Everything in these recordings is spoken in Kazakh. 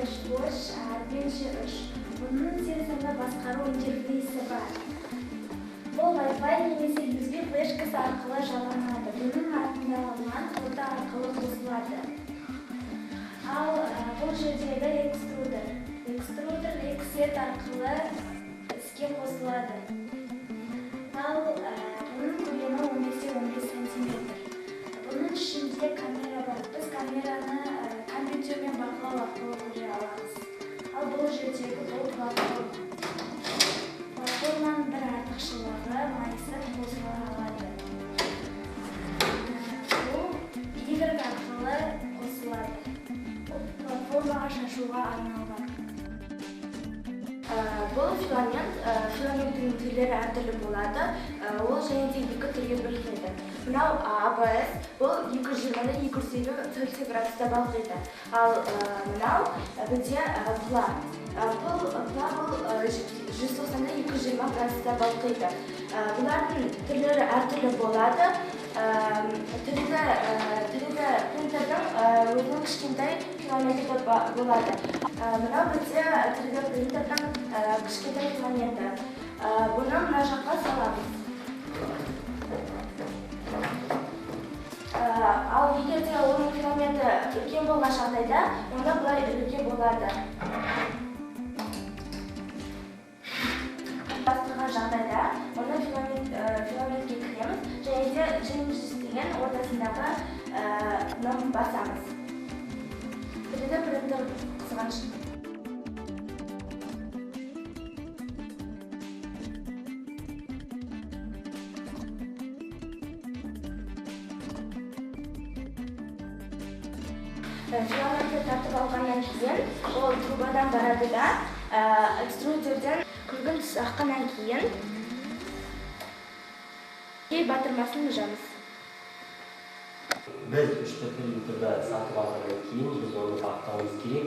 Flash Adventure 3. Bunun sensorda басқару интерфейсі бар. Бұл Wi-Fi немесе USB флешкасы арқылы жалғанады. Бұның артындағы ман фото арқылы қосылады. Ал бұл жердегі экструдер X-set арқылы іске қосылады. Ал бұның көлемі 15-15 см. Бұның ішінде камера бар. Біз камераны компьютермен бақылау арқылы көре аламыз. Ал бұл жердегі платформаның бір артықшылығы майысып қозғала алады. Бұл Y арқылы қосылады. Платформаға шашуға арналған. Бұл филаменттің түрлері әртүрлі болады. Ол және де екі түрге бөлінеді. Мынау ABS, бұл 220-250 Цельсий градуста балқиды. Ал мынау бізде пла. Бұл 190-220 градуста балқиды. Бұлардың түрлері әртүрлі болады. Түрді принтердің өзінің кішкентай филаменті болады. Мынау бізде түрді принтердің кішкентай филаменті. Бұны мына жаққа саламыз. Ал егер де оның филаменті үлкен болған жағдайда, онда бұлай ілуге болады. Бастырған жағдайда, оны филаментке кіреміз, және де G деген ортасындағы басамыз. Түрді принтер қызғаншы. Филаментті тартып алғаннан кейін, ол трубадан барады да, экструдерден күлгін аққаннан кейін батырмасын ұжамыз. Біз 3-ті принтерді сатып алғаннан кейін, біз оны бақылауымыз керек.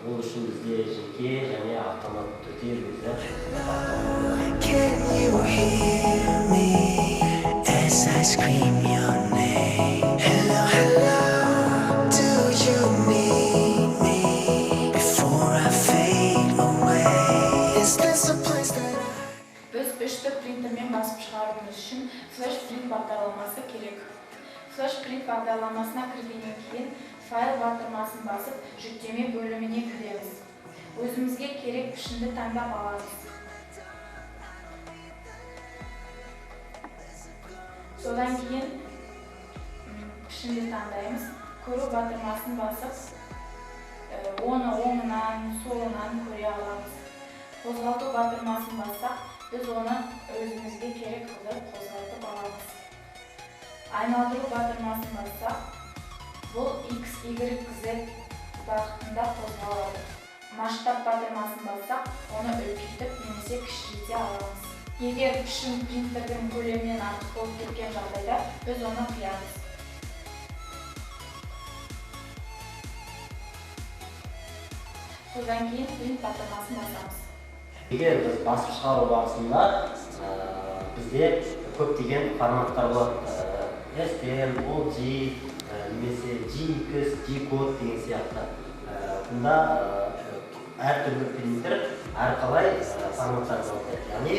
Ол үшін бізде жеке және автомат түрде бізді бақылауымыз керек. Can you hear me as I scream your name? Hello, hello. Біз 3-ті принтермен басып шығаруымыз үшін Flash Print бағдарламасы керек. Flash Print бағдарламасына кіргеннен кейін файл батырмасын басып, жүктеме бөліміне кіреміз. Өзімізге керек пішінді таңдап аламыз. Содан кейін пішінді таңдаймыз. Көру батырмасын басып, оны оңынан, солынан көре аламыз. Қозғалту батырмасын бассақ, біз оны өзімізге керек қылып қозғалтып аламыз. Айналдыру батырмасын бассақ, бұл X, Y, Z бағытында қозғалады. Масштаб батырмасын бассақ, оны үлкейтіп немесе кішірейте аламыз. Егер пішін принтердің көлемінен артық болып кеткен жағдайда, біз оны қиямыз. Содан кейін принт батырмасын басамыз. Егер біз басып шығару барысында бізде көптеген форматтар болады. STL, OG, немесе GX, G-код деген сияқты. Бұнда әртүрлі принтер әрқалай форматтар болады. Яғни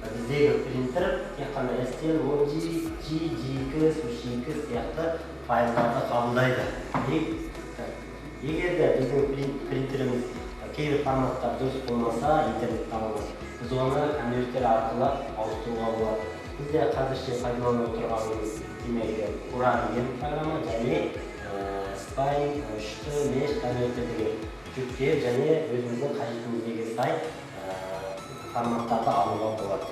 біздегі принтер тек қана STL, OG, G, GX, UX сияқты файлдарды қабылдайды. Егер де біздің принтеріміз кейбір форматтар дұрыс болмаса, интернет табылмас. Біз оны конвертер арқылы ауыстыруға болады. Бізде қазірше пайдаланып отырғанымыз Qura деген программа және Spine 3-ті Mesh конвертер деген жүктеп және өзіміздің қажетіміздегі сай форматтарды алуға болады.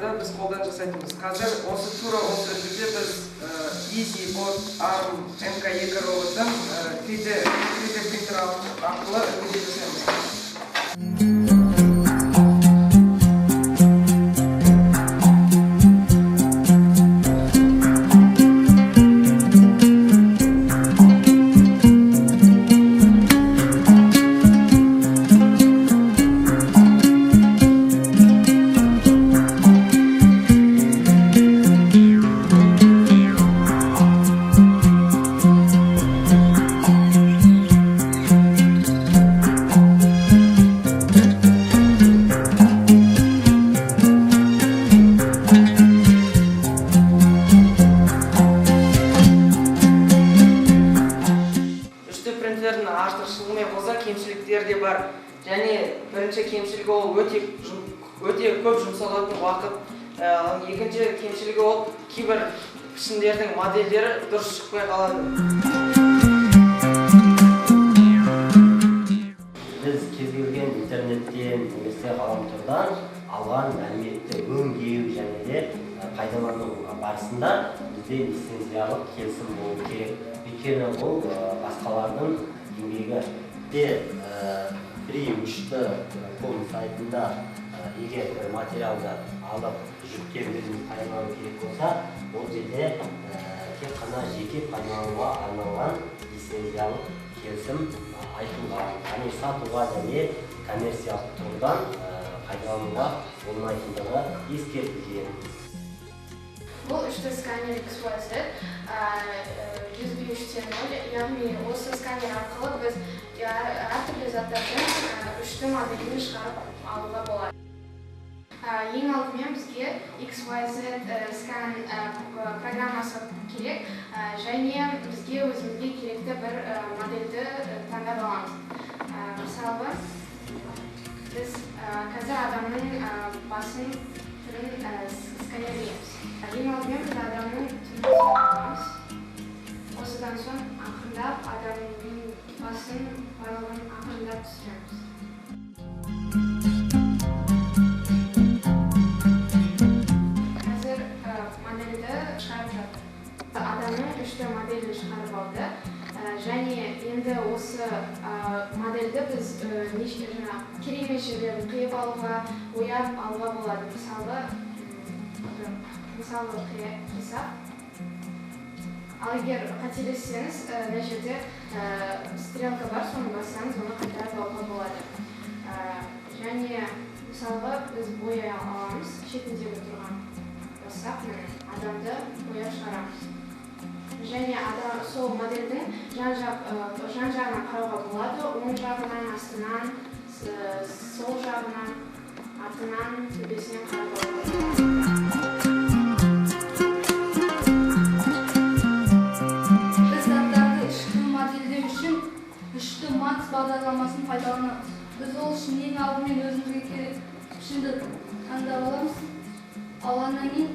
батырмаларды біз қолдан жасайтынбыз. Қазір осы тура осы жерде біз Easy Bot ARM MK2 роботын 3D принтер арқылы үлгіде жасаймыз. Принтердің артықшылығымен қоса кемшіліктер де бар. Және бірінші кемшілігі ол өте көп жұмсалатын уақыт. Екінші кемшілігі ол кейбір пішіндердің модельдері дұрыс шықпай қалады. Біз кез келген интернеттен немесе ғаламтордан алған мәліметті өңдеу және де пайдалану барысында бізде лицензиялық келісім болу керек. Өйткені бұл басқалардың еңбегі. Free3D.com сайтында егер бір материалды алып жүктеп өзіміз пайдалану керек болса, ол жерде тек қана жеке пайдалануға арналған лицензиялық келісім айтылған. Яғни сатуға және коммерциялық тұрғыдан пайдалануға болмайтындығы ескертілген. Бұл 3D сканер XYZ 105.0, яғни осы сканер арқылы біз әртүрлі заттардың 3D моделін шығарып алуға болады. Ең алдымен бізге XYZ скан программасы керек, және бізге өзімізге керекті бір модельді таңдап аламыз. Мысалы, біз қазір адамның басын түрін сканерлейміз. Ең алдымен біз адамның түрін сканерлейміз. Осыдан соң ақырындап адамның басын барлығын ақырындап түсіреміз. Қазір модельді шығарып жатыр. Адамның 3D модельді шығарып алды. Және енді осы модельді біз керемет жерлерін қиып алуға, бояп алуға болады. Мысалы қисап. Ал егер қателессеңіз, мына жерде стрелка бар, соны бассаңыз, оны қайтарып алуға болады. Және мысалға біз бояй аламыз, шетіндегі тұрған бассақ, адамды бояп шығарамыз. Және сол модельдің жан-жағына қарауға болады, оң жағынан, астынан, сол жағынан, артынан, төбесінен қарауға болады. Max бағдарламасын пайдаланамыз. Біз ол үшін ең алдымен өзімізге керек пішінді таңдап аламыз. Алғаннан кейін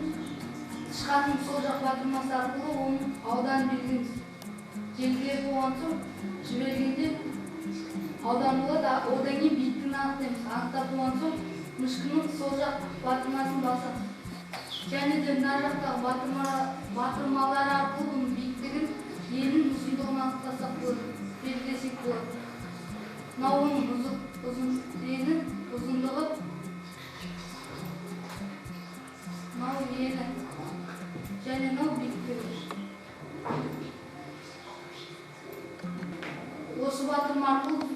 тышқанның сол жақ батырмасы арқылы оның ауданын белгілейміз. Желдері болған соң жібергенде аудан болады, одан кейін биіктігін анықтаймыз. Анықтап болған соң мышқының сол жақ батырмасын басамыз. Және де мына жақтағы батырмалар арқылы оның биіктігін, енін, ұзындығын анықтасақ болады. Белгілесек болады. Мынау оның ені, ұзындығы, мынау ені, және мынау биіктігі. Осы батырма арқылы